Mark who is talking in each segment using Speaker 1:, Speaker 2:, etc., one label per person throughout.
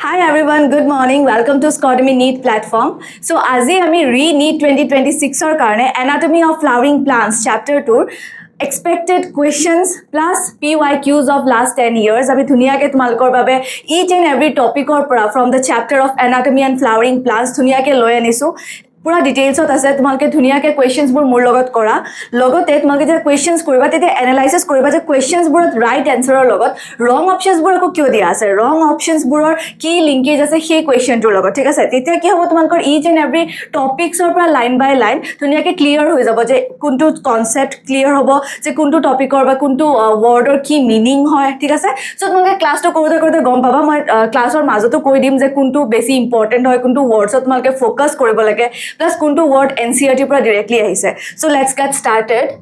Speaker 1: Hi everyone, good morning. Welcome to RE-NEET platform. So আজি আমি RE-NEET 2026 or karone Anatomy of Flowering Plants chapter 2 expected questions plus PYQs of last 10 years. Abhi dhuniyake tumalkor babe each and every topic or pura from the chapter of Anatomy and Flowering Plants dhuniyake loi anisu. পুরা ডিটেইলছত আছে তোমালকে ধুনিয়াকে কোৱেশ্চনবোৰ মোৰ লগত কৰা লগতে তোমালকে যে কোৱেশ্চনছ কৰিবা তেতে analysis কৰিবা যে কোৱেশ্চনছবোৰত ৰাইট আনসাৰৰ লগত ৰং অপচনছবোৰ আকৌ কিয় দিয়া আছে ৰং অপচনছবোৰৰ কি লিংকেজ আছে সেই কোৱেশ্চনটোৰ লগত ঠিক আছে তেতিয়া কি হ'ব তোমালকৰ ইচ এন্ড এভৰি টপিকছৰ পৰা লাইন বাই লাইন ধুনিয়াকে ক্লিয়াৰ হৈ যাব যে কোনটো কনসেপ্ট ক্লিয়াৰ হ'ব যে কোনটো টপিকৰ বা কোনটো ওয়াৰ্ডৰ কি মিনিং হয় ঠিক আছে সো তোমালকে ক্লাছটো কৰোতে কৰোতে গম পাবা মই ক্লাছৰ মাজতো কৈ দিম যে কোনটো বেছি ইম্পৰ্টেন্ট হয় কোনটো ওয়াৰ্ডছত তোমালকে ফোকাস কৰিব লাগে plus kuntu word NCERT pura directly ahise. So let's get started.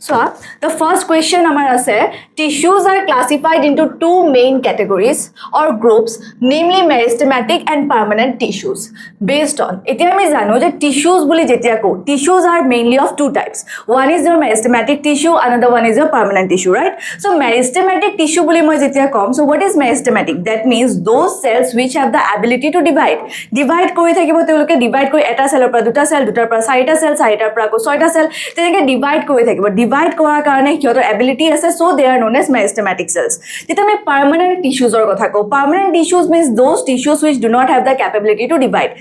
Speaker 1: So the first question amar ase tissues are classified into two main categories or groups namely meristematic and permanent tissues based on etia ami jano je tissues boli jetia ko tissues are mainly of two types one is your meristematic tissue another one is your permanent tissue right so meristematic tissue boli moi jetia kom so what is meristematic that means those cells which have the ability to divide kori thakibo teoloke divide kori eta cell par duta cell dutar par sarita cell saritar par ko soita cell teneke divide kori thakibo divide কৰাৰ কাৰণে কিয়তৰ ability আছে so they are non as meristematic cells যেতিয়া আমি permanent টিস্যুজৰ কথা কও permanent tissues means those tissues which do not have the capability to divide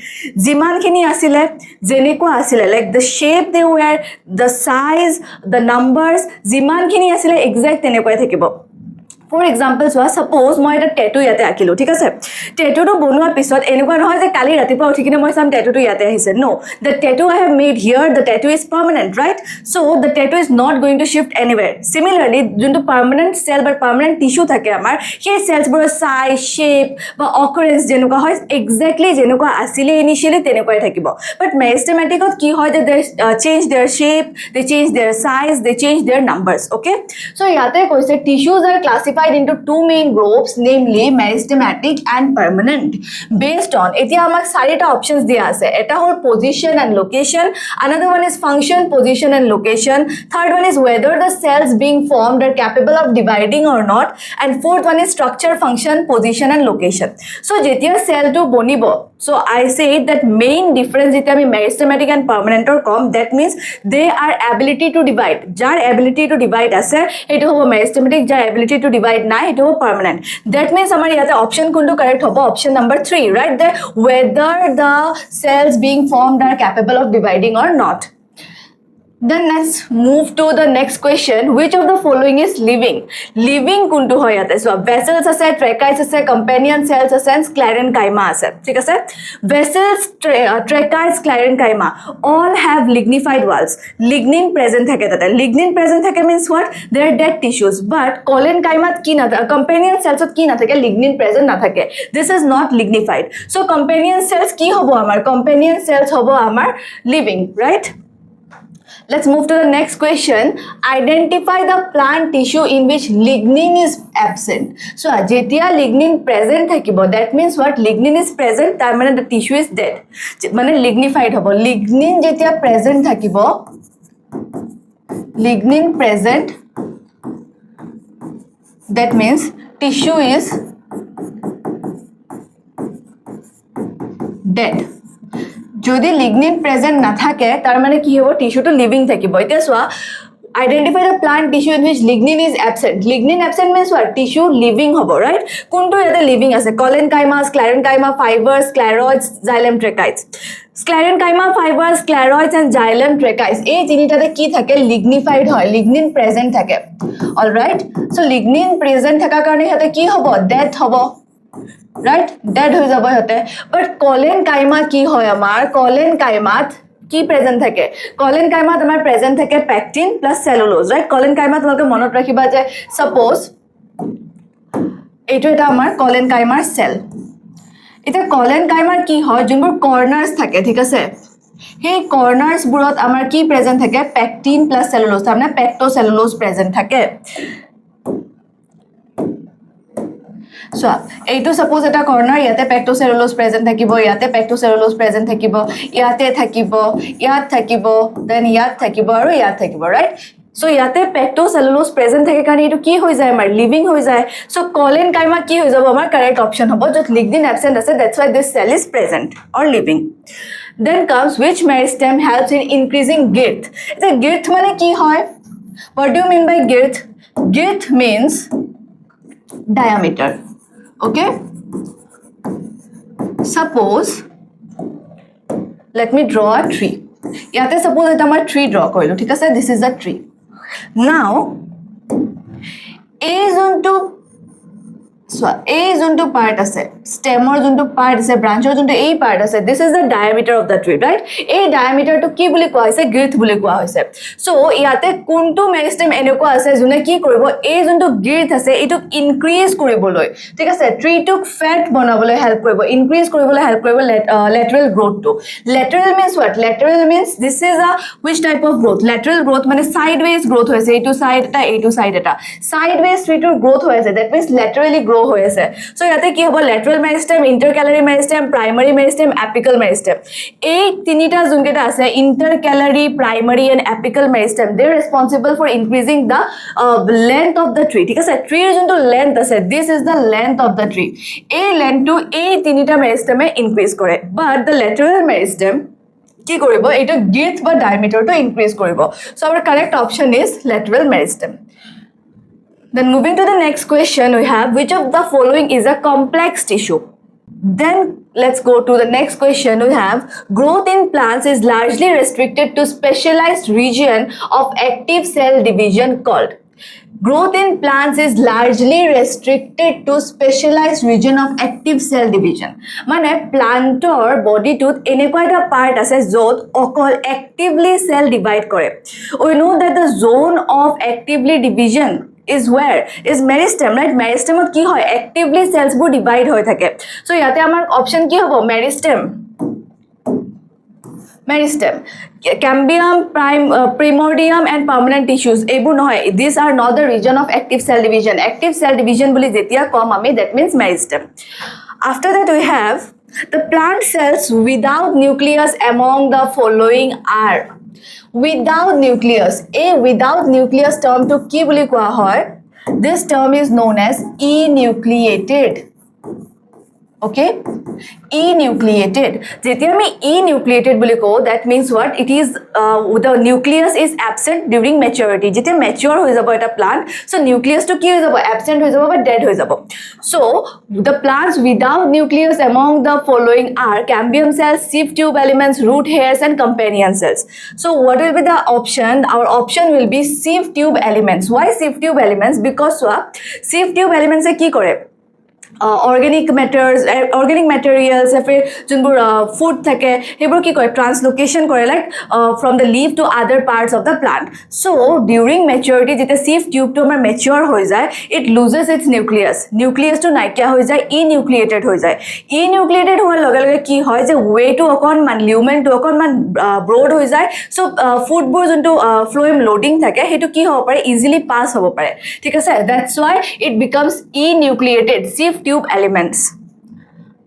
Speaker 1: যিমানখিনি আছিল জেনেকো আছিল like the shape they were the size the numbers যিমানখিনি আছিল এক্সাক্ট তেনেকৈ থাকিব For example, so suppose মই এটা ট্যাটু ইয়াতে আঁকিলো ঠিক আছে ট্যাটুটো বনোৱাৰ পিছত এনেকুৱা নহয় যে কালি ৰাতিপুৱা উঠি কিনে মই সাম ট্যাটুটো ইয়াতে আহিছে no the tattoo I have made here the tattoo is permanent right so the tattoo is not going to shift anywhere similarly যোনটো permanent cell বা permanent tissue থাকে আমাৰ সেই cells বোৰ size shape বা occurrence যেনেকুৱা হয় exactly যেনেকুৱা আছিল initially তেনেকুৱাই থাকিব but meristematicত কি হয় যে they change their shape they change their size they change their numbers okay so ইয়াতে কৈছে tissues are classified into two main groups namely meristematic and permanent based on etia amak sarita options dia ase eta hol position and location another one is function position and location third one is whether the cells being formed are capable of dividing or not and fourth one is structure function position and location so jetia cell to bonibo so I say that main difference eta ami meristematic and permanent or com that means they are ability to divide jar ability to divide ase etu hobo meristematic jar ability to divide নাই এটো permanent that means আমাৰ ইয়াতে option কোনটো correct হ'ব option number 3 right the whether the cells being formed are capable of dividing or not then let's move to the next question which of the following is living কোনটো হয় ইয়াতে so vessels আছে tracheids আছে companion cells আছে and sclerenchyma আছে ঠিক আছে vessels tracheids sclerenchyma all have lignified walls lignin present থাকে তাতে lignin present থাকে means what they are dead tissues but collenchyma কি না companion cells কি না থাকে lignin present না থাকে this is not lignified so companion cells কি হ'ব আমাৰ companion cells হ'ব আমাৰ living right Let's move to the next question. Identify the plant tissue in which lignin is absent. So, jetia lignin present thakibo. That means what? Lignin is present. Tar mane the tissue is dead. Mane lignified hobo. Lignin jetia present thakibo. Lignin present. That means tissue is dead. যদি lignin present না থাকে তার মানে কি হবে টিস্যুটো living থাকিব এটা সোয়া identify the plant tissue in which lignin is absent means what tissue living hobo right কোনটো ইয়াতে living আছে collenchyma sclerenchyma fibers scleroids xylem tracheids sclerenchyma fibers scleroids and xylem tracheids এই তিনিটাতে কি থাকে lignified হয় lignin present থাকে all right so lignin present থাকাৰ কাৰণে ইয়াতে কি হ'ব death হ'ব right dead হৈ যাব হতে but collenchyma কি হয় আমাৰ collenchyma কি প্রেজেন্ট থাকে collenchyma আমাৰ প্রেজেন্ট থাকে pectin plus cellulose right collenchyma তোমালকে মনত ৰাখিবা যে suppose এইটো এটা আমাৰ collenchyma cell এটা collenchyma কি হয় যোনবোৰ কৰ্নাৰ্স থাকে ঠিক আছে সেই কৰ্নাৰ্স বুৰত আমাৰ কি প্রেজেন্ট থাকে pectin plus cellulose তাৰমানে pectocellulose প্রেজেন্ট থাকে So, এইটো suppose এটা corner ইয়াতে pectocellulose present থাকিব ইয়াতে pectocellulose present থাকিব ইয়াতে থাকিব ইয়াত থাকিব then ইয়াত থাকিব আৰু ইয়াত থাকিব right So ইয়াতে pectocellulose present থাকে কাৰণে এটো কি হৈ যায় আমাৰ living হৈ যায় so collenchyma কি হৈ যাব আমাৰ correct option হ'ব যত lignin absent আছে that's why this cell is present or living then comes which meristem helps in increasing girth the girth মানে কি হয় what do you mean by girth girth means diameter okay suppose let me draw a tree ইয়াতে suppose এটা আমাৰ tree draw কৰিলো ঠিক আছে this is the tree now a zonto part ase stem or zonto part ase branch or zonto a part ase this is the diameter of the tree right a diameter to ki boli koa hoise girth boli koa hoise so iate kuntu meristem eneko ase june ki koribo a zonto girth ase etu increase koriboloi thik ase tree to fat banabole help koribo increase koribole help koribo lateral growth to lateral means what lateral means this is a which type of growth lateral growth mane sideways growth hoise a to side eta sideways tree to growth hoise that means laterally grow হৈ আছে so ইয়াতে কি হ'ব lateral meristem intercalary meristem primary meristem apical meristem এই তিনিটা জুনকেটা আছে intercalary primary and apical meristem they are responsible for increasing the length of the tree ঠিক আছে tree এর জন্তু length আছে this is the length of the tree এই length to এই তিনিটা meristem এ increase করে but the lateral meristem কি কৰিব এটা girth বা diameter to increase কৰিব so our correct option is lateral meristem Then moving to the next question we have which of the following is a complex tissue then let's go to the next question we have growth in plants is largely restricted to specialized region of active cell division called growth in plants is largely restricted to specialized region of active cell division mane plantor body tooth enekwa eta part ase jot okol actively cell divide kore we know that the zone of actively division is where is meristem right meristem ki hoy actively cells bu divide hoy thake so yate amar option ki hobo meristem cambium primordium and permanent tissues ebu noy these are not the region of active cell division boli jetia kom ami that means meristem after that we have the plant cells without nucleus among the following are without nucleus a without nucleus term to ki boli koa hoy this term is known as enucleated okay enucleated jetia ami enucleated boli ko that means what it is the nucleus is absent during maturity jetia mature hoi jabo eta plant so nucleus to ki hoi jabo absent hoi jabo ba dead hoi jabo so the plants without nucleus among the following are cambium cells sieve tube elements root hairs and companion cells so what will be the option our option will be sieve tube elements why sieve tube elements because sieve tube elements e ki kore organic materials फिर जोनबुर food থাকে হেবোৰ কি কয় translocation কৰে like from the leaf to other parts of the plant so during maturity jete sieve tube to amar mature হৈ যায় it loses its nucleus to নাইকিয়া হৈ যায় enucleated হৈ যায় enucleated হোৱাৰ লগে লগে কি হয় যে way to অকনমান lumen to অকনমান broad হৈ যায় so food বোৰ যোনটো phloem loading থাকে হেতু কি হ'ব পাৰে easily pass হ'ব পাৰে ঠিক আছে that's why it becomes enucleated sieve tube elements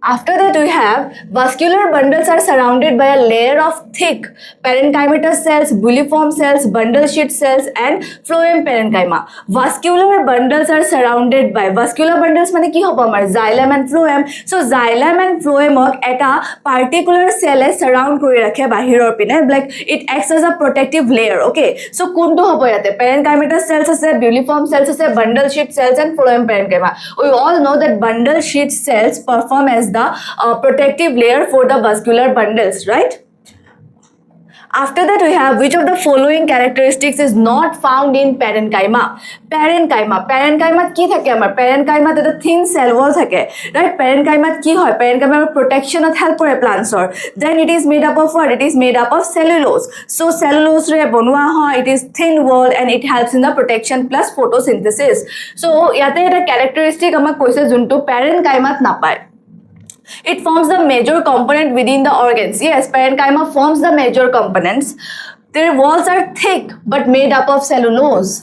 Speaker 1: After that we have vascular bundles are surrounded by a layer of thick parenchymatous cells, bulliform cells, bundle sheet cells and phloem parenchyma. Vascular bundles are surrounded by vascular bundles mane ki hobo amar xylem and phloem. So xylem and phloem ok eta particular cell surround kori rakhe bahiror pine like it acts as a protective layer okay. So kuntu hobo yate parenchymatous cells ase bulliform cells ase bundle sheet cells and phloem parenchyma. We all know that bundle sheet cells perform as the protective layer for the vascular bundles right after that we have which of the following characteristics is not found in parenchyma ki thake amar parenchyma the thin cell wall thake right parenchyma ki hoy parenchyma protection of help kore plants or then it is made up of what it is made up of cellulose so cellulose re bonwa hoy it is thin wall and it helps in the protection plus photosynthesis so yate eta characteristic amak koise juntu parenchyma napai It forms the major component within the organs. Yes, parenchyma forms the major components. Their walls are thick but made up of cellulose.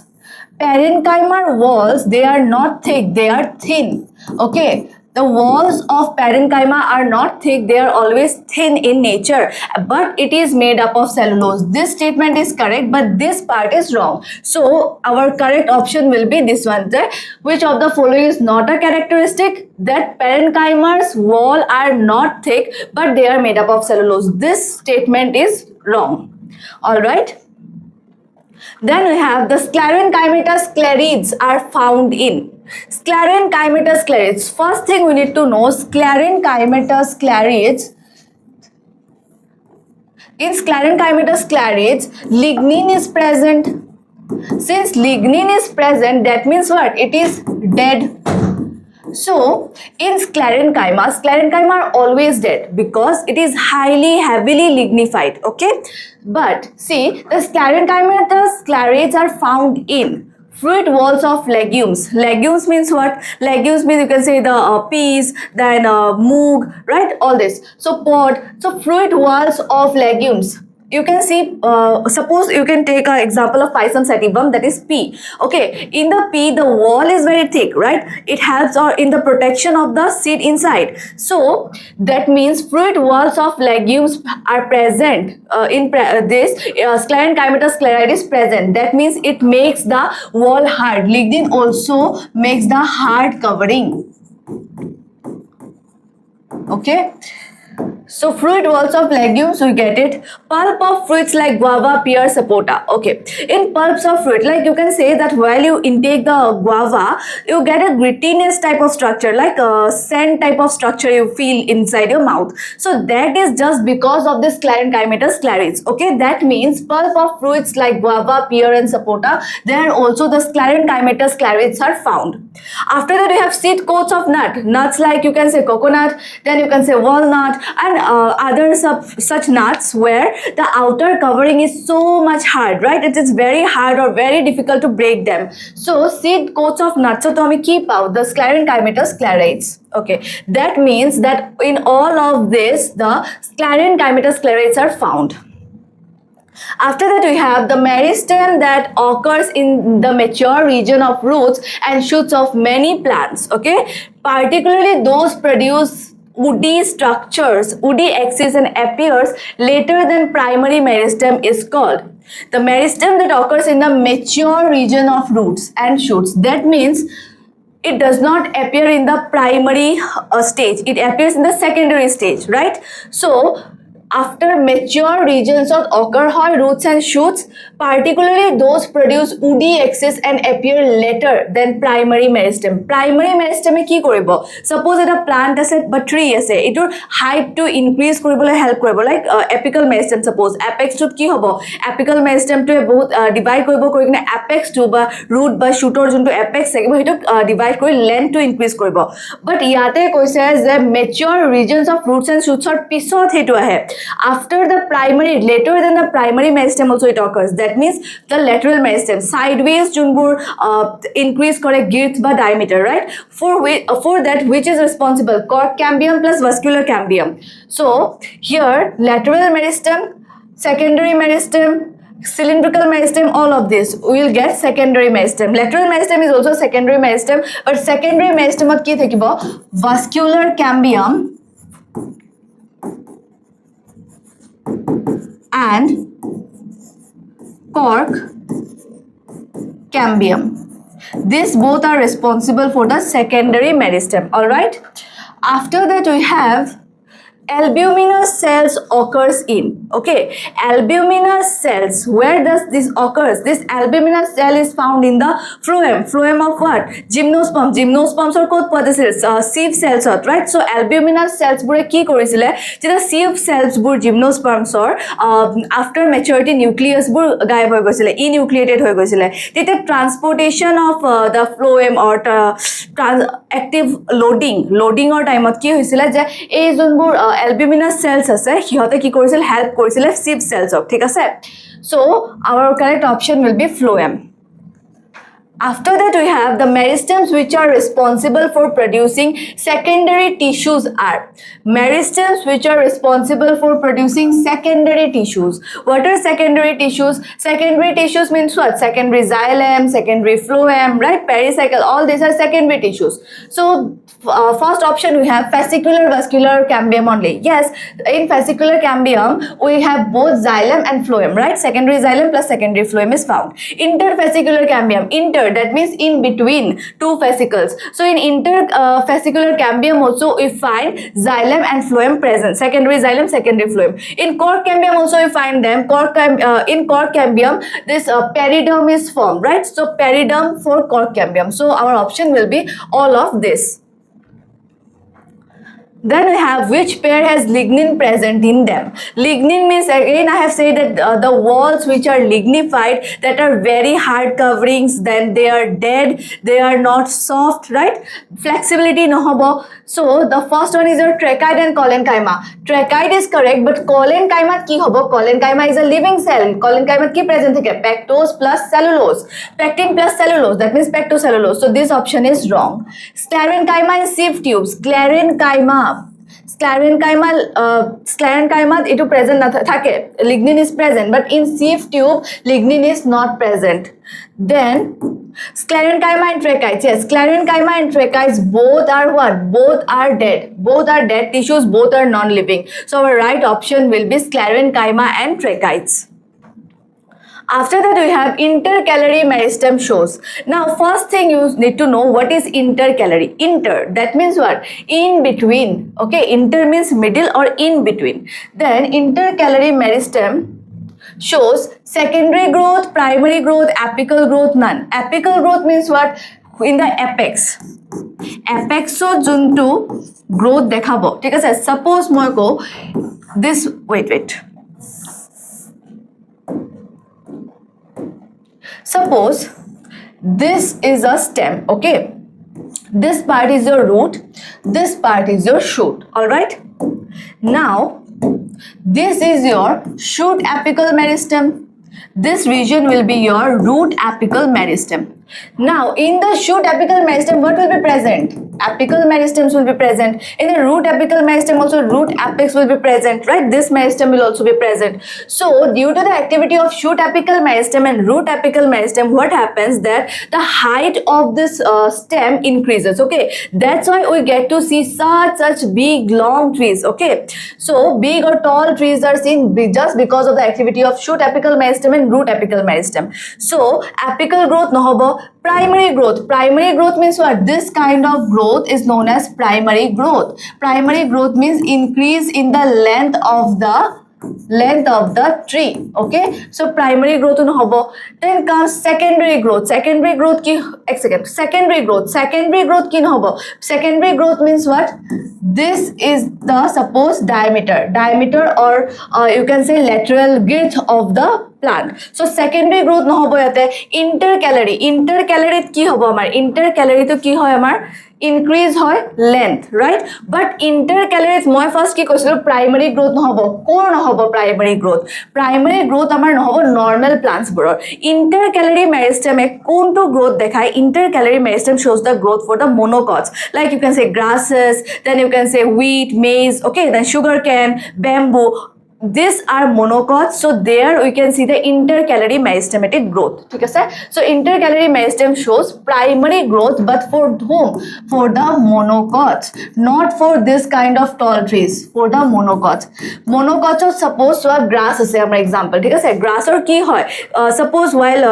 Speaker 1: Parenchyma walls, they are not thick, they are thin. Okay. The walls of parenchyma are not thick, they are always thin in nature, but it is made up of cellulose. This statement is correct, but this part is wrong. So our correct option will be this one. Which of the following is not a characteristic? That parenchyma's wall are not thick, but they are made up of cellulose. This statement is wrong. All right. Then we have the sclerenchyma sclerids are found in. Sclerenchyma sclerids. First thing we need to know, sclerenchyma sclerids. In sclerenchyma sclerids, lignin is present. Since lignin is present, that means what? It is dead. So in sclerenchyma are always dead because it is heavily lignified. Okay, but see, the sclerenchyma sclerids are found in fruit walls of legumes. Legumes means what? Legumes means you can say the peas, then moog, right? All this. So pod. So fruit walls of legumes. You can see, suppose you can take an example of Pisum sativum, that is pea. Okay, in the pea, the wall is very thick, right? It helps in the protection of the seed inside. So that means fruit walls of legumes are present in this sclerenchyma sclerid is present. That means it makes the wall hard. Lignin also makes the hard covering. Okay. So fruit walls of legumes, we get it. Pulp of fruits like guava, pear, sapota. Okay, in pulps of fruit, like you can say that while you intake the guava, you get a grittiness type of structure, like a sand type of structure you feel inside your mouth. So that is just because of this sclerenchyma sclerids. Okay, that means pulp of fruits like guava, pear and sapota, there also the sclerenchyma sclerids are found. After that, we have seed coats of nuts like you can say coconut, then you can say walnut, and other such nuts where the outer covering is so much hard, right? It is very hard or very difficult to break them. So seed coats of nuts, so we keep out the sclerenchyma sclerids. Okay, that means that in all of this the sclerenchyma sclerids are found. After that, we have the meristem that occurs in the mature region of roots and shoots of many plants. Okay, particularly those produce woody structures, woody axis, and appears later than primary meristem is called. The meristem that occurs in the mature region of roots and shoots, that means it does not appear in the primary stage, it appears in the secondary stage, right? So after mature regions of occur roots and shoots, particularly those produce woody axis and appear later than primary meristem. Primary meristem কি কৰিব? Suppose এটা plant আছে বা tree আছে, এটোৰ height to increase কৰিবলৈ help কৰিব, like apical meristem. Suppose apex to কি হ'ব? Apical meristem to বহুত divide কৰিব কৰি কিনে apex to বা root বা shooter যোনটো apex থাকিব হেটো divide কৰি length to increase কৰিব. But ইয়াতে কৈছে যে mature regions of roots and shoots ৰ পিছত হেটো আহে. After the primary, later than the primary meristem also it occurs. That means the lateral meristem, sideways junbur increase kore girth ba diameter, right? For that, which is responsible? Cork cambium plus vascular cambium. So here lateral meristem, secondary meristem, cylindrical meristem, all of this we will get secondary meristem. Lateral meristem is also secondary meristem, but secondary meristem at ki thakibo? Vascular cambium and cork cambium. These both are responsible for the secondary meristem. All right. After that, we have albuminous cells occurs in. Okay, albuminous cells, where does this occurs? This albuminous cell is found in the phloem. Phloem of what? Gymnosperm. Gymnosperms or kot poa jaisile sieve cells, right? So albuminous cells bure ki korisile jeta sieve cells bur gymnosperms or after maturity nucleus bur gayab hoy goisile, enucleated hoy goisile, tete transportation of the phloem or active loading or time at ki hoisile je ei jonbur albuminous cells আছে হিহতে কি কৰিছিল help কৰিছিল sieve cells ঠিক আছে. So our correct option will be phloem. After that, we have the meristems which are responsible for producing secondary tissues are. Meristems which are responsible for producing secondary tissues. What are secondary tissues? Secondary tissues means what? Secondary xylem, secondary phloem, right? Pericycle, all these are secondary tissues. So, first option we have fascicular vascular cambium only. Yes, in fascicular cambium, we have both xylem and phloem, right? Secondary xylem plus secondary phloem is found. Interfascicular cambium, inter, that means in between two fascicles. So in interfascicular cambium also we find xylem and phloem present, secondary xylem, secondary phloem. In cork cambium also we find them. In cork cambium this periderm is formed, right? So periderm for cork cambium. So our option will be all of this. Then we have which pair has lignin present in them. Lignin means, again I have said that the walls which are lignified, that are very hard coverings, then they are dead, they are not soft, right? Flexibility no hobo. So the first one is your trachite and collenchyma. Trachite is correct, but collenchyma ki hobo? Collenchyma is a living cell. Collenchyma ki present theke? Pectose plus cellulose. Pectin plus cellulose, that means pectocellulose. So this option is wrong. Sclerenchyma and sieve tubes. Sclerenchyma itu present na thake, lignin is present, but in sieve tube lignin is not present. Then sclerenchyma and tracheites, yes, sclerenchyma and tracheites both are what? Both are dead. Both are dead tissues, both are non-living. So our right option will be sclerenchyma and tracheites. After that, we have intercalary meristem shows. Now, first thing you need to know, what is intercalary? Inter, that means what? In between. Okay, inter means middle or in between. Then intercalary meristem shows secondary growth, primary growth, apical growth, none. Apical growth means what? In the apex. Apexo junto growth dekhabo. Take a suppose moi ko this, wait. Suppose this is a stem, okay? This part is your root, this part is your shoot, all right? Now, this is your shoot apical meristem. This region will be your root apical meristem. Now, in the shoot apical meristem, what will be present? Apical meristems will be present. In the root apical meristem also, root apex will be present, right? This meristem will also be present. So, due to the activity of shoot apical meristem and root apical meristem, what happens that the height of this stem increases, okay? That's why we get to see such big long trees, okay? So, big or tall trees are seen just because of the activity of shoot apical meristem and root apical meristem. So, apical growth no hobo. Primary growth. Primary growth means what? This kind of growth is known as primary growth. Primary growth means increase in the length of the tree, okay? So primary growth no hobo. Then comes secondary growth. Secondary growth ki secondary growth ki no hobo. Secondary growth means what? This is the suppose diameter or you can say lateral girth of the plant. So secondary growth no hobo yate. Intercalary ki hobo amar? Intercalary to ki hoy amar? Increase hoy length, right? But intercalary moi first ki koisilu primary growth no hobo. Kor no hobo primary growth. Primary growth amar no hobo normal plants boror. Intercalary meristem e konto growth dekhai? Intercalary meristem shows the growth for the monocots. Like you can say grasses, then you can say wheat, maize, okay, then sugarcane, bamboo. These are monocots, so there we can see the intercalary meristematic growth. Okay, sir? So intercalary meristem shows primary growth, but for whom? For the monocots, not for this kind of tall trees. For the monocots. Monocots are suppose to grass ase amar example. Okay, sir? Grass or ki hoy? Suppose while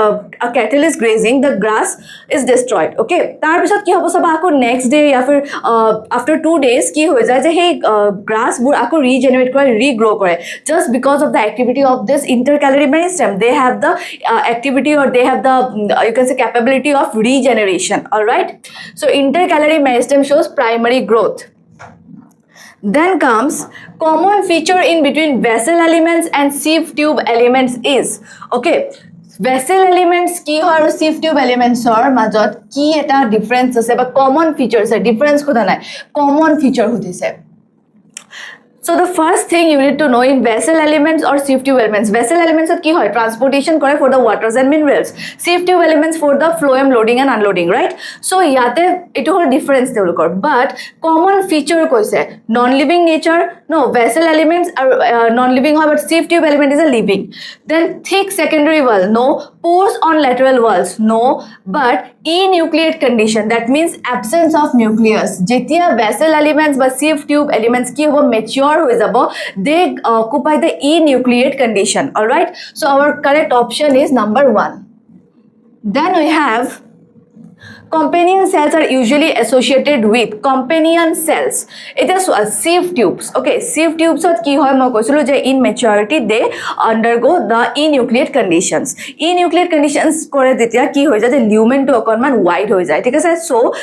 Speaker 1: a cattle is grazing, the grass is destroyed. Okay, tar pisot ki hobo saba ako next day ya fir after 2 days ki hoy jay je hey grass bur ako regenerate kore, regrow kore. Just because of the activity of this intercalary meristem, they have the activity or they have the you can say capability of regeneration, all right? So intercalary meristem shows primary growth. Then comes common feature in between vessel elements and sieve tube elements is, okay, vessel elements ki hoy aru sieve tube elements or majot ki eta difference ase ba common features ase, difference khoda nai, common feature hudise. So the first thing you need to know in vessel elements or sieve tube elements. Vessel elements ki hoy transportation kore for the waters and minerals. Sieve tube elements for the phloem loading and unloading, right? So yate etu hol difference telokor, but common feature koise non-living nature. No, vessel elements are non-living hoy, but sieve tube element is a living. Then thick secondary wall, no. Pores on lateral walls, no. But enucleate condition, that means absence of nucleus. Jetia vessel elements বা sieve tube elements ki hobo mature hoy jabo, they occupy the enucleate condition. All right, so our correct option is number 1. Then we have companion cells are usually associated with companion cells. It is sieve tubes. Okay, sieve tubes ot ki hoy moi koisulu je in maturity they undergo the enucleate conditions. Enucleate conditions kore ditia ki hoy jay lumen to okonman wide hoy jay, thik ase. So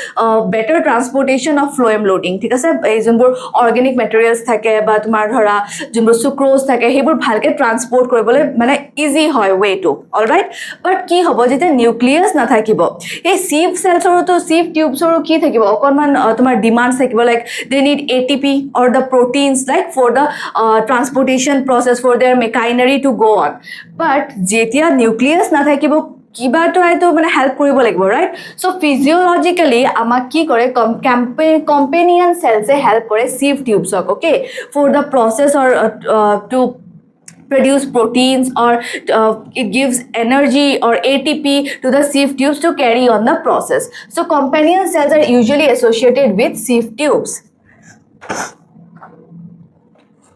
Speaker 1: better transportation of phloem loading, thik ase. Ei jonbur organic materials thake ba tumar dhora jonbur sucrose thake hebur bhalke transport koribole mane easy hoy way to. All right, but ki hobo jete nucleus na thakibo ei sieve cells to sieve tubes or ki thakibo okonman tumar demands thakibo, like they need ATP or the proteins like for the transportation process, for their machinery to go on. But jetia nucleus na thakibo kiba to ai to mane help koribo lagibo, right? So physiologically amak ki kore companion cells e help kore sieve tubes ok, okay, for the process or to produce proteins, or it gives energy or ATP to the sieve tubes to carry on the process. So companion cells are usually associated with sieve tubes.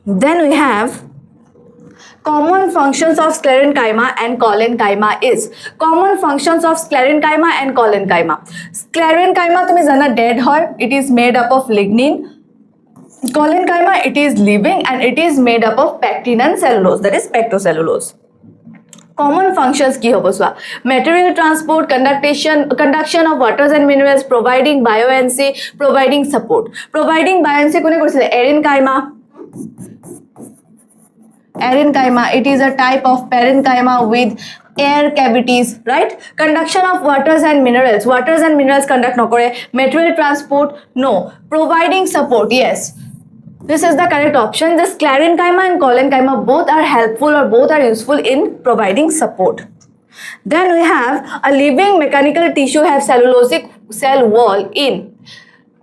Speaker 1: Then we have common functions of sclerenchyma and collenchyma is. Common functions of sclerenchyma and collenchyma. Sclerenchyma tumi jana dead hoy, it is made up of lignin. Collenchyma, it is living and it is made up of pectin and cellulose, that is pectocellulose. Common functions ki hobo swa material transport, conduction of waters and minerals, providing buoyancy, providing support. Providing buoyancy kone korisile erenchyma. Erenchyma, it is a type of parenchyma with air cavities, right? Conduction of waters and minerals conduct no kore. Material transport, no. Providing support, yes, this is the correct option. The sclerenchyma and collenchyma both are helpful or both are useful in providing support. Then we have a living mechanical tissue have cellulosic cell wall in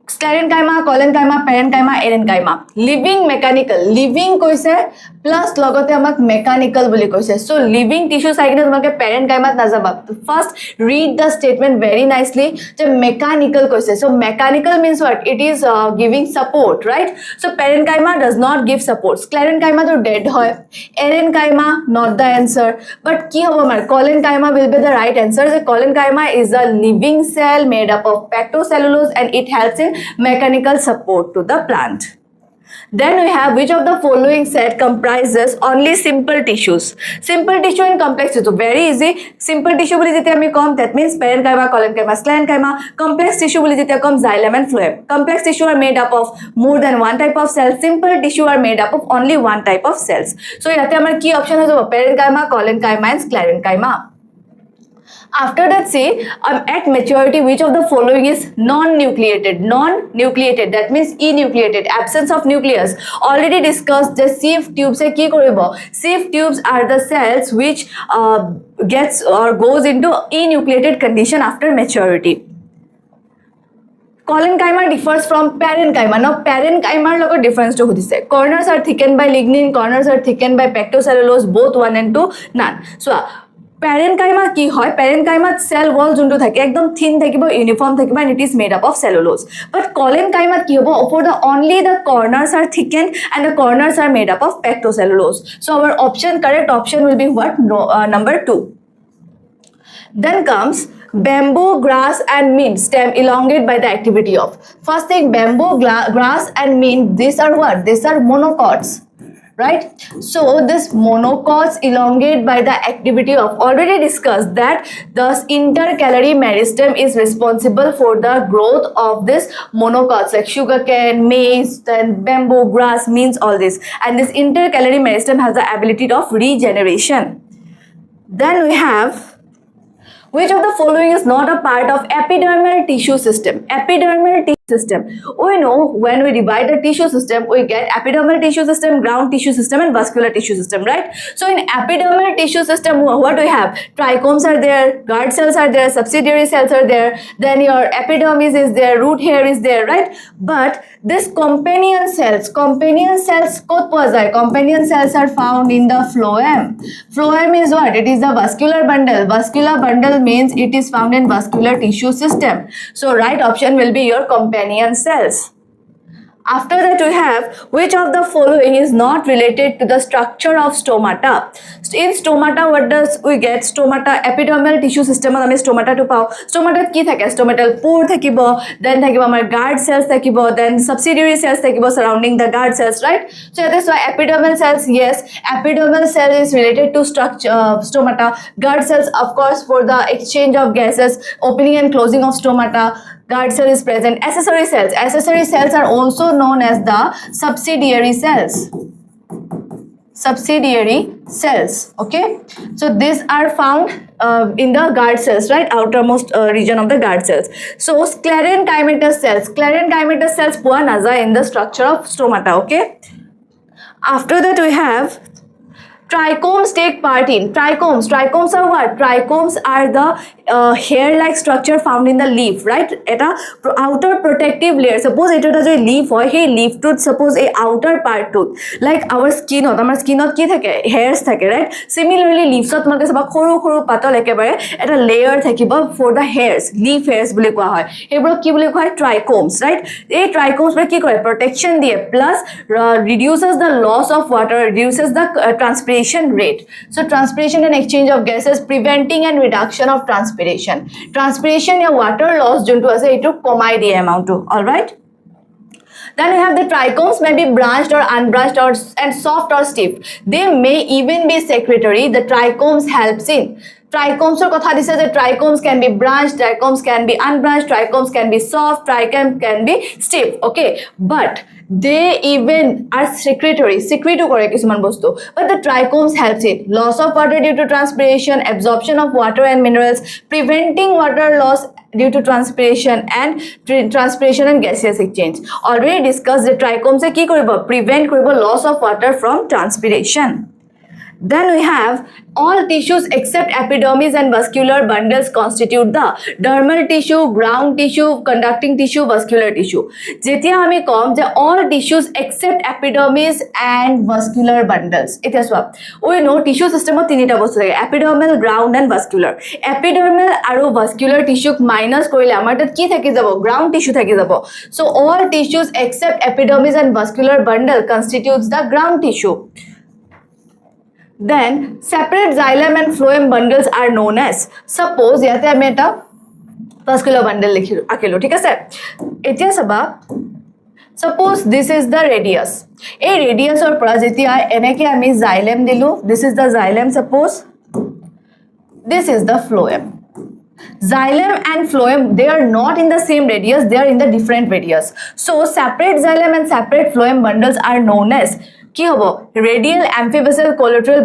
Speaker 1: sclerenchyma, collenchyma, parenchyma, erenchyma. Living mechanical, living koise plus logote amak mechanical boli koise. So living tissue saikine tumake parenchyma najaba. First read the statement very nicely. Je mechanical koise, so mechanical means what? It is giving support, right? So parenchyma does not give support. Sclerenchyma to dead hoy, erenchyma not the answer. But ki hobo mar collenchyma will be the right answer. The collenchyma is a living cell made up of pectocellulose and it helps in mechanical support to the plant. Then we have which of the following set comprises only simple tissues. Simple tissue and complex tissue, very easy. Simple tissue boli jetia ami kom, that means parenchyma, collenchyma, sclerenchyma. Complex tissue boli jetia kom, xylem and phloem. Complex tissue are made up of more than one type of cells. Simple tissue are made up of only one type of cells. So yate amar ki option hobo parenchyma, collenchyma and sclerenchyma. After that, say at maturity which of the following is non-nucleated. Non-nucleated, that means enucleated, absence of nucleus. Already discussed the sieve tubes e ki koribo. Sieve tubes are the cells which gets or goes into enucleated condition after maturity. Collenchyma differs from parenchyma. Now parenchyma logo difference to hudise. Corners are thickened by lignin, corners are thickened by pectocellulose, both 1 and 2 none. So parenchyma ki hoy, parenchyma cell wall junto thake ekdom thin thakibo, uniform thakibo and it is made up of cellulose. But collenchyma ki hobo, for the only the corners are thickened and the corners are made up of pectocellulose. So our correct option will be what? No, number 2. Then comes bamboo, grass and mint stem elongate by the activity of. First thing, bamboo, grass and mint, these are what? These are monocots, right? So this monocots elongate by the activity of. Already discussed that the intercalary meristem is responsible for the growth of this monocots like sugarcane, maize, then bamboo, grass, means all this. And this intercalary meristem has the ability of regeneration. Then we have which of the following is not a part of epidermal tissue system? Epidermal tissue system. We know when we divide the tissue system, we get epidermal tissue system, ground tissue system, and vascular tissue system, right? So in epidermal tissue system, what do we have? Trichomes are there, guard cells are there, subsidiary cells are there, then your epidermis is there, root hair is there, right? But this companion cells kot poa jay? Companion cells are found in the phloem. Phloem is what? It is the vascular bundle. Vascular bundle means it is found in vascular tissue system. So right option will be your companion cells. After that, we have which of the following is not related to the structure of stomata. In stomata, what does we get? Stomata, epidermal tissue system আমি stomata to পাও. Stomata কি থাকে? Stomatal pore থাকিব, then থাকিব আমাৰ guard cells থাকিব, then subsidiary cells থাকিব surrounding the guard cells, right? So that is why epidermal cells, yes, epidermal cell is related to structure stomata. Guard cells, of course, for the exchange of gases, opening and closing of stomata. Guard cell is present. Accessory cells are also known as the subsidiary cells. Okay, so these are found in the guard cells, right? Outermost region of the guard cells. So sclerenchymatous cells poa naja in the structure of stomata. Okay, after that we have trichomes take part in. Trichomes are what? Trichomes are the hair-like structure found in the leaf, right? Eta outer protective layer. Suppose it is a leaf hoy, hey leaf tooth, suppose a outer part tooth, like our skin ki thake? Hairs thake, right? Similarly, leaves ot mage saba khoru patol ekebare eta layer thakiba for the hairs, leaf hairs boli koa hoy. Ebro ki boli koa hoy? Trichomes, right? Ei trichomes be ki kore? Protection diye, plus reduces the loss of water, reduces the transpiration rate. So transpiration and exchange of gases, preventing and reduction of transpiration ya water loss juntu ase etu komai diye amount to. All right, then we have the trichomes may be branched or unbranched and soft or stiff. They may even be secretory. The trichomes helps in. Trichomes or kotha dise je trichomes can be branched, trichomes can be unbranched, trichomes can be soft, trichomes can be stiff. Okay, but they even are secretory, secrete kore kisuman bostu, but the trichomes helps in loss of water due to transpiration, absorption of water and minerals, preventing water loss due to transpiration and gaseous exchange. Already discussed the trichomes e ki koribo? Prevent koribo loss of water from transpiration. Then we have all tissues except epidermis and vascular bundles constitute the dermal tissue, ground tissue, conducting tissue, vascular tissue. Jetia ami kom je all tissues except epidermis and vascular bundles. Eta swap. We know tissue system ot tinita bostu thake: epidermal, ground and vascular. Epidermal aru vascular tissue minus korile amar tat ki thaki jabo? Ground tissue thaki jabo. So all tissues except epidermis and vascular bundle constitutes the ground tissue. Then separate xylem and phloem bundles are known as. Suppose yate ami eta vascular bundle akilo, thik ase? Etia saba, suppose this is the radius. A radius or pora jetia eneke ami xylem dilu, this is the xylem. Suppose this is the phloem. Xylem and phloem, they are not in the same radius, they are in the different radius. So separate xylem and separate phloem bundles are known as কি হবো? Radial, amphibasal, collateral,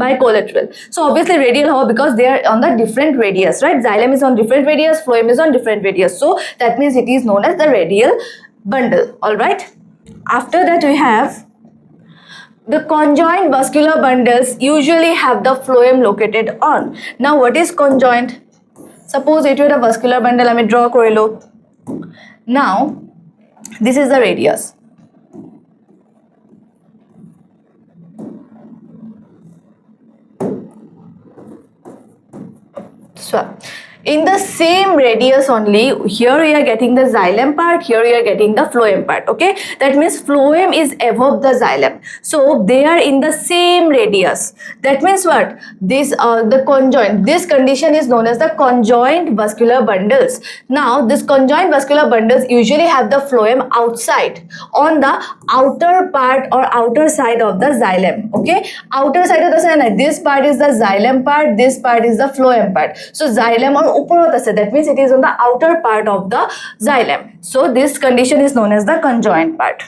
Speaker 1: bicollateral. So obviously radial hobo because they are on the different radius, right? Xylem is on different radius, phloem is on different radius. So that means it is known as the radial bundle. All right. After that we have the conjoined vascular bundles usually have the phloem located on. Now what is conjoined? Suppose it is a vascular bundle ami draw korilo. Now this is the radius. So in the same radius only, here we are getting the xylem part, here we are getting the phloem part. Okay, that means phloem is above the xylem, so they are in the same radius. That means what? This the conjoined, this condition is known as the conjoined vascular bundles. Now this conjoined vascular bundles usually have the phloem outside on the outer part or outer side of the xylem. Okay, outer side of the xylem, this part is the xylem part, this part is the phloem part. So xylem or uporot ase, that means it is on the outer part of the xylem. So this condition is known as the conjoined part.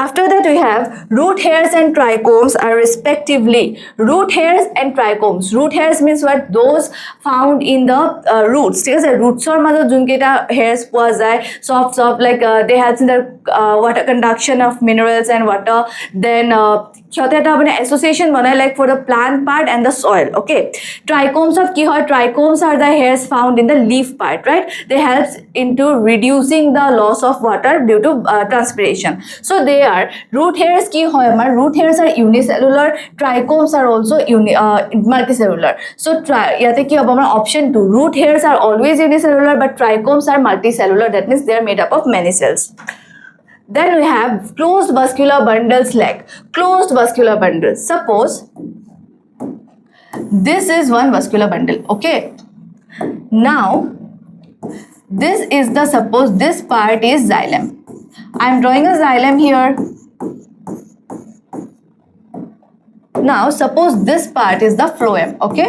Speaker 1: After that, we have root hairs and trichomes are respectively root hairs and trichomes. Root hairs means what? Those found in the roots. ঠিক আছে, rootsৰ মাজত যোনকেইটা hairs পোৱা যায়, soft like they have in the water conduction of minerals and water. Then সিহঁতে এটা মানে association বনায় like for the plant part and the soil. Okay, trichomes of কি হয়? Trichomes are the hairs found in the leaf part, right? They helps into reducing the loss of water due to transpiration. So they are root hairs ki hoy amar root hairs are unicellular, trichomes are also multicellular. So yate ki hobo amar option 2, root hairs are always unicellular but trichomes are multicellular, that means they are made up of many cells. Then we have closed vascular bundles like closed vascular bundles. Suppose this is one vascular bundle. Okay, now this is the, suppose this part is xylem. I am drawing a xylem here. Now suppose this part is the phloem. Okay,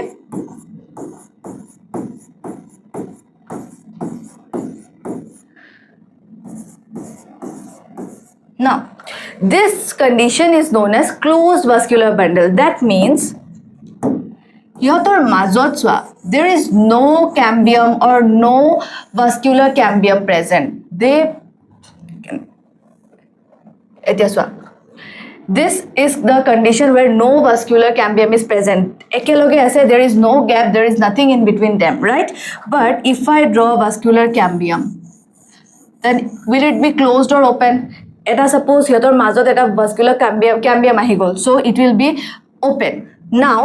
Speaker 1: now this condition is known as closed vascular bundle. That means ইহঁতৰ মাজত চোৱা, there is no cambium or no vascular cambium present. এতিয়া চোৱা, this is the condition where no vascular cambium is present. একেলগে আছে, there is no gap, there is nothing in between them, right? But if I draw vascular cambium, then will it be closed or open? এটা suppose সিহঁতৰ মাজত এটা vascular cambium আহি গ'ল, so it will be open. Now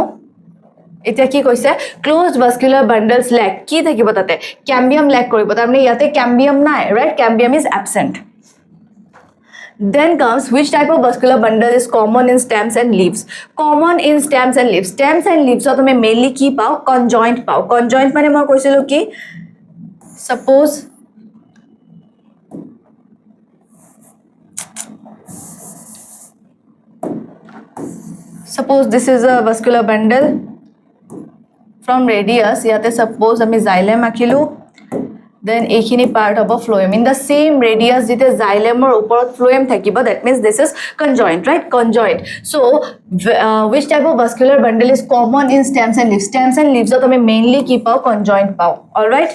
Speaker 1: এতিয়া কি কৈছে? closed vascular bundles lack কি থাকিব তাতে? cambium lack কৰিব, তাৰমানে ইয়াতে cambium নাই, right? cambium is absent. Then comes which type of vascular bundle is common in stems and leaves? Common in stems and leaves. Stems and leaves so তুমি mainly কি পাও? conjoint পাও. conjoint মানে মই কৈছিলো কি, suppose this is a vascular bundle from radius. ইয়াতে suppose আমি xylem আঁকিলো, then এইখিনি part of a phloem. In the same radius যেতে xylemৰ ওপৰত phloem থাকিব, that means this is conjoint, right? conjoint. So which type of vascular bundle is common in stems and leaves? Stems and leaves আমি mainly কি পাও? conjoint পাও. All right,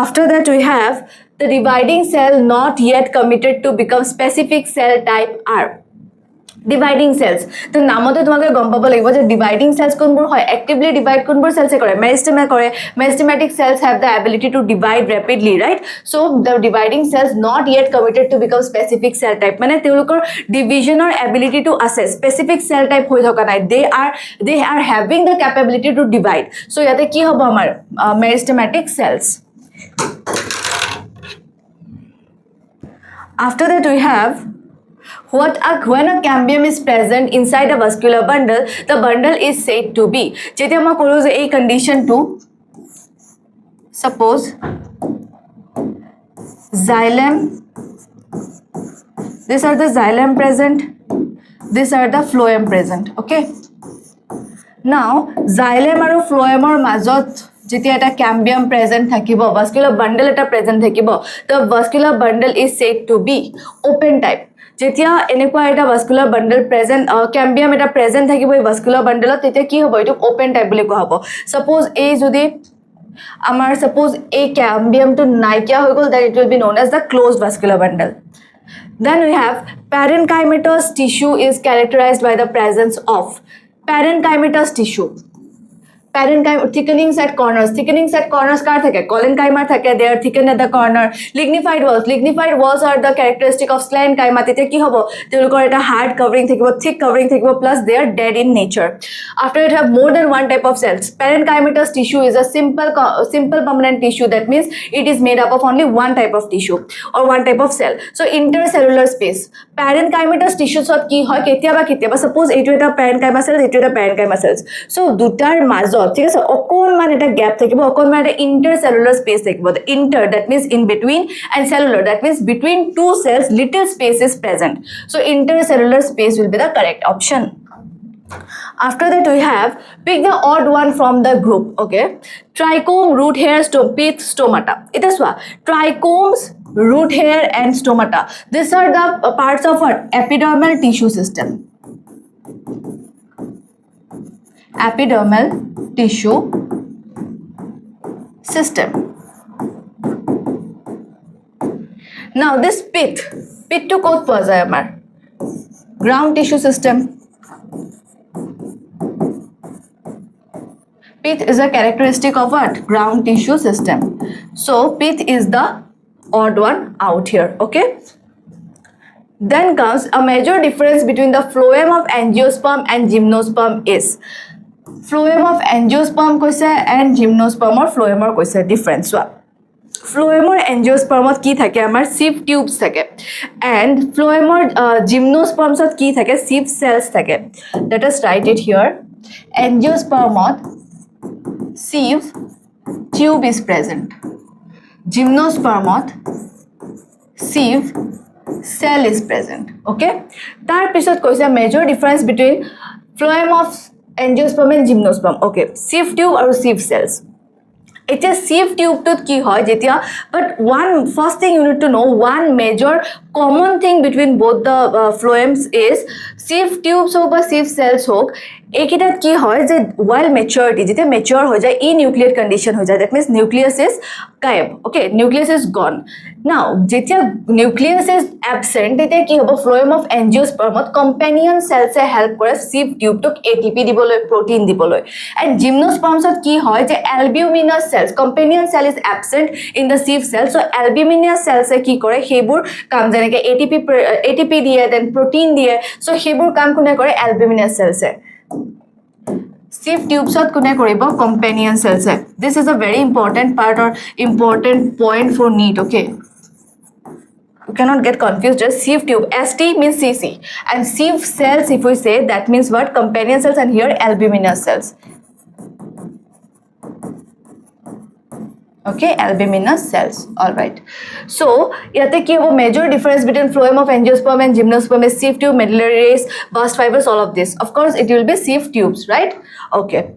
Speaker 1: after that we have the dividing cell not yet committed to become specific cell type R. dividing cells, তো নামতে তোমাকে গম পাব লাগিব যে dividing cells কোনবোৰ হয়, actively divide কোনবোৰ cells কৰে, মেৰিষ্টেমে কৰে. Meristematic cells have the ability to divide rapidly, right? So the dividing cells not yet committed to become specific cell type, মানে তেওঁলোকৰ divisionৰ ability to আছে, specific cell type হৈ থকা নাই, they are having the capability to divide. So ইয়াতে কি হ'ব আমাৰ meristematic cells. After that we have when a cambium is present inside a vascular bundle, the bundle is said to be. যেতিয়া মই কলো যে এই condition to, suppose xylem, these are the xylem present, these are the phloem present. Okay, now xylem আৰু phloemৰ মাজত যেতিয়া এটা cambium present থাকিব, vascular bundle এটা present থাকিব, the vascular bundle is said to be open type. যেতিয়া এনেকুৱা এটা vascular bundle present, cambium এটা present থাকিব এই vascular bundle, তেতিয়া কি হ'ব? এইটো open type বুলি কোৱা হ'ব. suppose এই যদি আমাৰ suppose এই cambium টো নাইকিয়া হৈ গ'ল, then it will be known as the closed vascular bundle. Then we have parenchymatous tissue is characterized by the presence of parenchymatous tissue. Thickenings at corners. Thickenings at corners কাৰ থাকে? collenchyma থাকে, they are thickened at the corner. Lignified walls are the characteristic of sclerenchyma. তেতিয়া কি হ'ব? তেওঁলোকৰ এটা hard covering থাকিব, thick covering থাকিব, plus they are dead in nature. After it have more than one type of cells. Parenchymatous tissue is a simple permanent tissue, that means it is made up of only one type of tissue or one type of cell. So intercellular space. Parenchymatous tissue সত কি হয়? কেতিয়াবা suppose এইটো এটা parenchyma cells, এইটো এটা parenchyma cells. So দুটাৰ মাজত ঠিক আছে অকণমান এটা গ্যাপ থাকিব, অকণমান এটা intercellular space থাকিব. The inter, that means in between, and cellular, that means between two cells little space is present. So intercellular space will be the correct option. After that, we have pick the odd one from the group. Okay, trichome, root hair, pith, stomata. It is what? Trichomes, root hair, and stomata. These are the parts of what? Epidermal tissue system. Epidermal tissue system. Now this pith to ক'ত পোৱা যায় আমাৰ? Ground tissue system. Pith is a characteristic of what? Ground tissue system. So pith is the odd one out here. Okay. Then comes a major difference between the phloem of angiosperm and gymnosperm is phloem of angiosperm koise and gymnosperm or phloem or koise difference. So phloem or angiosperm ot ki thake amar sieve tubes thake and phloem or gymnosperm ot ki thake sieve cells thake. Let us write it here. Angiosperm ot sieve tube is present. Gymnosperm ot sieve cell is present. Okay, tar pisot koise major difference between phloem of angiosperm and gymnosperm. Okay, sieve tube or sieve cells. It's a sieve tube to ki hoy jetia, but one first thing you need to know, one major common thing between both the phloems is sieve tubes hok ba sieve cells hok ekitat ki hoy je while maturity jete mature ho jay enucleate condition ho jay, that means nucleus is gayab. Okay, nucleus is gone. Now jetia nucleus is absent tete ki hobo phloem of angiosperm ot companion cells e help kore sieve tube tok ATP diboloi, protein diboloi. And gymnosperms ot ki hoy je albuminous cells, companion cell is absent in the sieve cell, so albuminous cells e ki kore hebur kam jeneke ATP diye, then protein diye, so hebur kam kone kore albuminous cells e. Sieve tubes ot kone koribo companion cells e. This is a very important part or important point for NEET. Okay, you cannot get confused. Just sieve tube, ST means CC, and sieve cells, if we say, that means what? Companion cells, and here albuminous cells. Okay, albuminous cells. All right, so yate ki hobo major difference between phloem of angiosperm and gymnosperm is sieve tube, medullary rays, bast fibers, all of this. Of course it will be sieve tubes, right? Okay.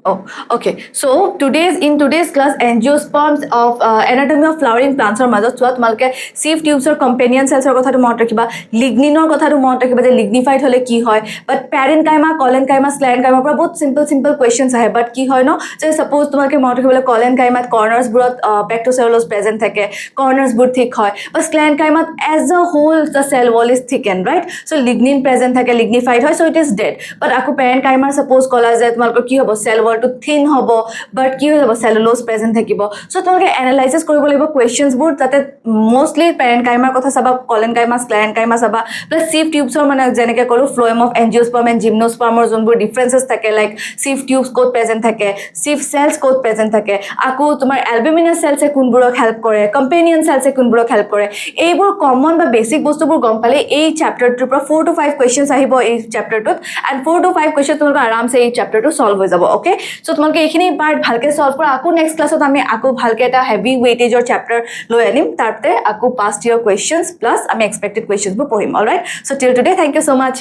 Speaker 1: Oh, okay. So in today's class, angiosperms of anatomy of flowering plants or মাজত চোৱা তোমালকে sieve tubes or companion cells or কথাটো মনত ৰাখিবা, lignin or কথাটো মনত ৰাখিবা যে lignified হলে কি হয়, but parenchyma, collenchyma, sclerenchyma পৰা বহুত simple questions আহে, but কি হয় ন যে suppose তোমালকে মনত ৰাখিবলৈ collenchyma corners বোৰত pectocellulose present থাকে, corners বোৰ thick হয়, but sclerenchyma as a whole the cell wall is thickened, right? So lignin present থাকে, lignified হয়, so it is dead. But আকৌ parenchyma suppose কলা যে তোমালকৰ কি হ'ব, cell wall to thin hobo, but ki hobo cellulose present thakibo. So tomake analysis koribo lagibo questions board tate mostly parenchyma kotha saba, collenchyma, sclerenchyma saba, plus sieve tubes or mane jeneke kolu phloem of angiosperm and gymnosperm or jonbur differences thake, like sieve tubes code present thake, sieve cells code present thake, aku tomar albuminous cells e kunburok help kore, companion cells e kunburok help kore. Eibur common ba basic bostu bur gom pale ei chapter 2 pra 4 to 5 questions ahibo ei chapter 2 and 4 to 5 questions tomar aram se ei chapter 2 solve hoi jabo. Okay, so তোমালকে এইখিনি part ভালকে solve কৰা, আকৌ next ক্লাছত আমি আকৌ ভালকে এটা heavy ওয়েটেজৰ chapter লৈ আনিম, তাৰতে আকৌ পাষ্ট ইয়াৰ কোৱেশ্চনছ প্লাস আমি এক্সপেক্টেড কোৱেশ্চনছ বোৰ পঢ়িম. Alright, so till today, thank you so much.